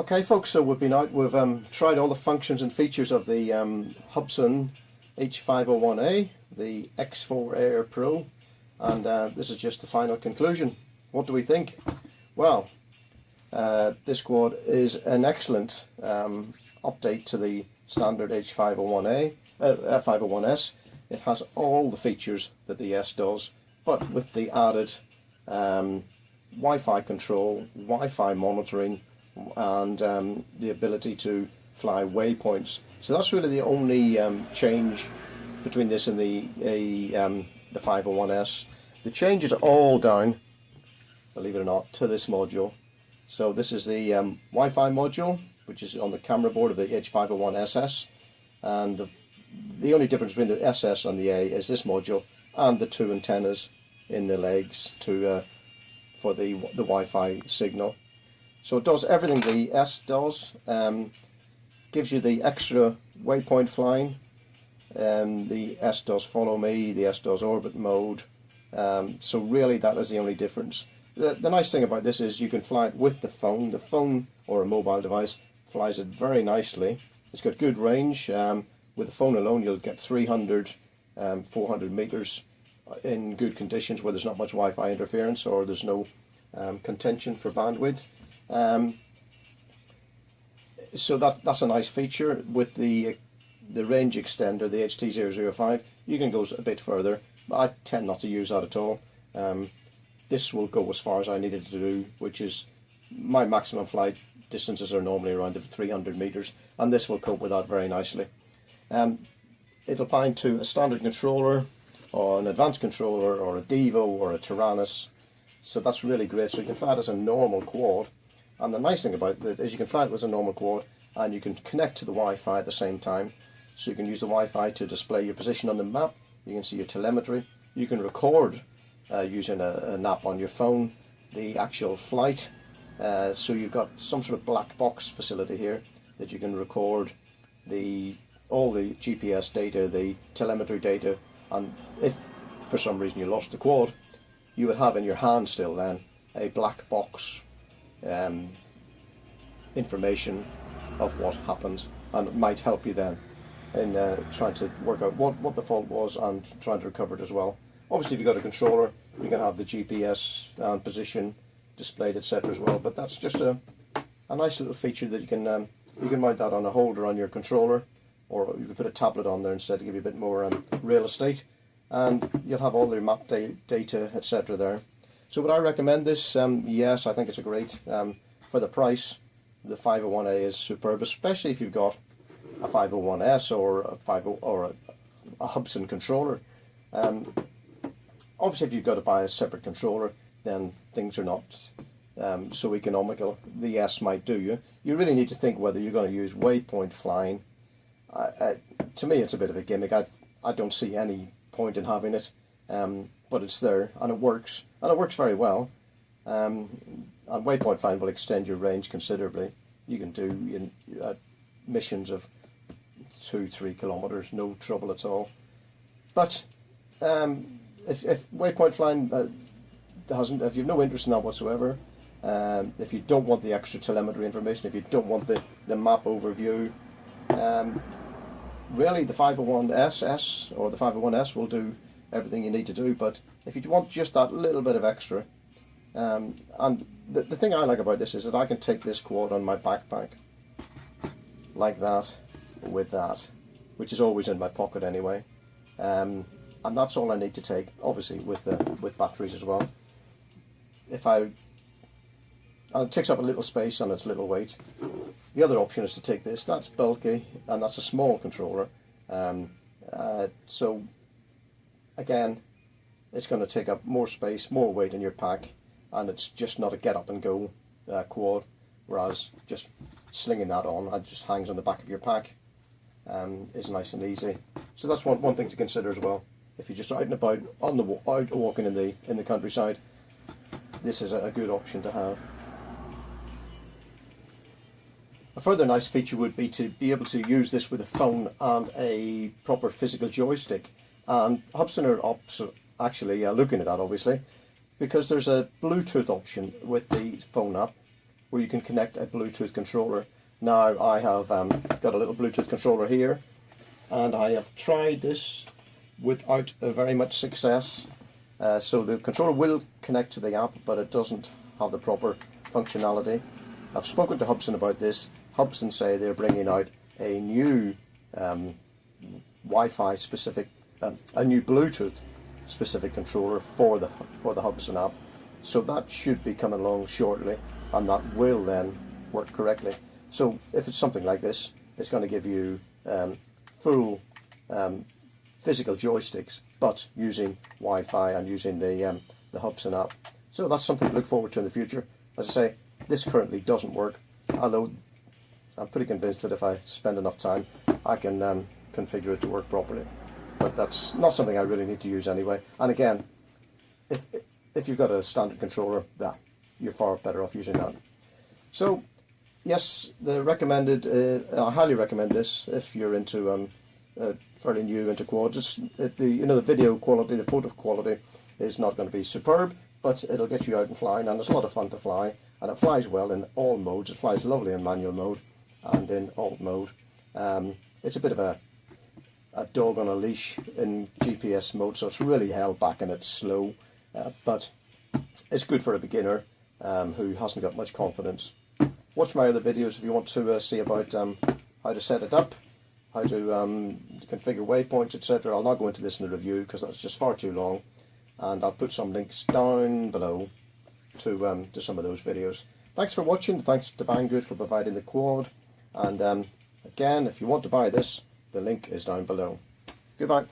Okay folks, so we've been out, we've tried all the functions and features of the Hubsan H501A, the X4 Air Pro, and this is just the final conclusion. What do we think? Well, this quad is an excellent update to the standard H501A, F501S. It has all the features that the S does, but with the added Wi-Fi control, Wi-Fi monitoring, and the ability to fly waypoints. So that's really the only change between this and the 501S. The change is all down, believe it or not, to this module. So this is the Wi-Fi module, which is on the camera board of the H501SS, and the only difference between the SS and the A is this module and the two antennas in the legs for the Wi-Fi signal. So it does everything the S does, gives you the extra waypoint flying. The S does follow me, the S does orbit mode, so really that is the only difference. The nice thing about this is you can fly it with the phone or a mobile device flies it very nicely. It's got good range. With the phone alone you'll get 300, 400 meters in good conditions where there's not much Wi-Fi interference or there's no contention for bandwidth. So that's a nice feature. With the range extender, the HT005, you can go a bit further, but I tend not to use that at all. This will go as far as I needed to do, which is my maximum flight distances are normally around 300 meters, and this will cope with that very nicely. It'll bind to a standard controller or an advanced controller or a Devo or a Tyrannus, so that's really great. So you can fly it as a normal quad, and the nice thing about it is you can fly it as a normal quad and you can connect to the Wi-Fi at the same time. So you can use the Wi-Fi to display your position on the map, you can see your telemetry, you can record using an app on your phone the actual flight. So you've got some sort of black box facility here that you can record all the GPS data, the telemetry data, and if for some reason you lost the quad, you would have in your hand still then a black box information of what happened, and it might help you then in trying to work out what the fault was and trying to recover it as well. Obviously if you've got a controller you can have the GPS and position displayed, etc. as well, but that's just a nice little feature that you can mount that on a holder on your controller, or you can put a tablet on there instead to give you a bit more real estate, and you'll have all your map data, etc. there. So would I recommend this? Yes, I think it's a great, for the price, the 501A is superb, especially if you've got a 501S or a Hubsan controller. Obviously if you've got to buy a separate controller, then things are not so economical. The S might do you. You really need to think whether you're going to use waypoint flying. To me it's a bit of a gimmick. I don't see any point in having it, but it's there and it works very well. And waypoint flying will extend your range considerably. You can do missions of 2-3 kilometers, no trouble at all. But if waypoint flying if you've no interest in that whatsoever, if you don't want the extra telemetry information, if you don't want the map overview, really the 501SS or the 501S will do everything you need to do. But if you want just that little bit of extra, and the thing I like about this is that I can take this quad on my backpack like that, with that, which is always in my pocket anyway, and that's all I need to take, obviously with batteries as well. And it takes up a little space and it's little weight. The other option is to take this. That's bulky and that's a small controller. So again, it's going to take up more space, more weight in your pack, and it's just not a get up and go quad. Whereas just slinging that on, it just hangs on the back of your pack, is nice and easy. So that's one thing to consider as well. If you're just out and about out walking in the countryside, this is a good option to have. A further nice feature would be to be able to use this with a phone and a proper physical joystick. And Hubsan are actually looking at that, obviously, because there's a Bluetooth option with the phone app, where you can connect a Bluetooth controller. Now I have got a little Bluetooth controller here, and I have tried this without very much success. So the controller will connect to the app, but it doesn't have the proper functionality. I've spoken to Hubsan about this. Hubsan say they're bringing out a new Wi-Fi specific, a new Bluetooth specific controller for the Hubsan app. So that should be coming along shortly, and that will then work correctly. So if it's something like this, it's going to give you full physical joysticks, but using Wi-Fi and using the Hubsan app. So that's something to look forward to in the future. As I say, this currently doesn't work, although I'm pretty convinced that if I spend enough time, I can configure it to work properly. But that's not something I really need to use anyway. And again, if you've got a standard controller, you're far better off using that. So yes, the recommended. I highly recommend this if you're into fairly new into quads. The video quality, the photo quality is not going to be superb, but it'll get you out and flying, and it's a lot of fun to fly, and it flies well in all modes. It flies lovely in manual mode and in alt mode. It's a bit of a dog on a leash in GPS mode, so it's really held back and it's slow, but it's good for a beginner who hasn't got much confidence. Watch my other videos if you want to see about how to set it up, how to configure waypoints, etc. I'll not go into this in the review because that's just far too long, and I'll put some links down below to some of those videos. Thanks for watching. Thanks to Bangood for providing the quad, and again, if you want to buy this, the link is down below. Goodbye.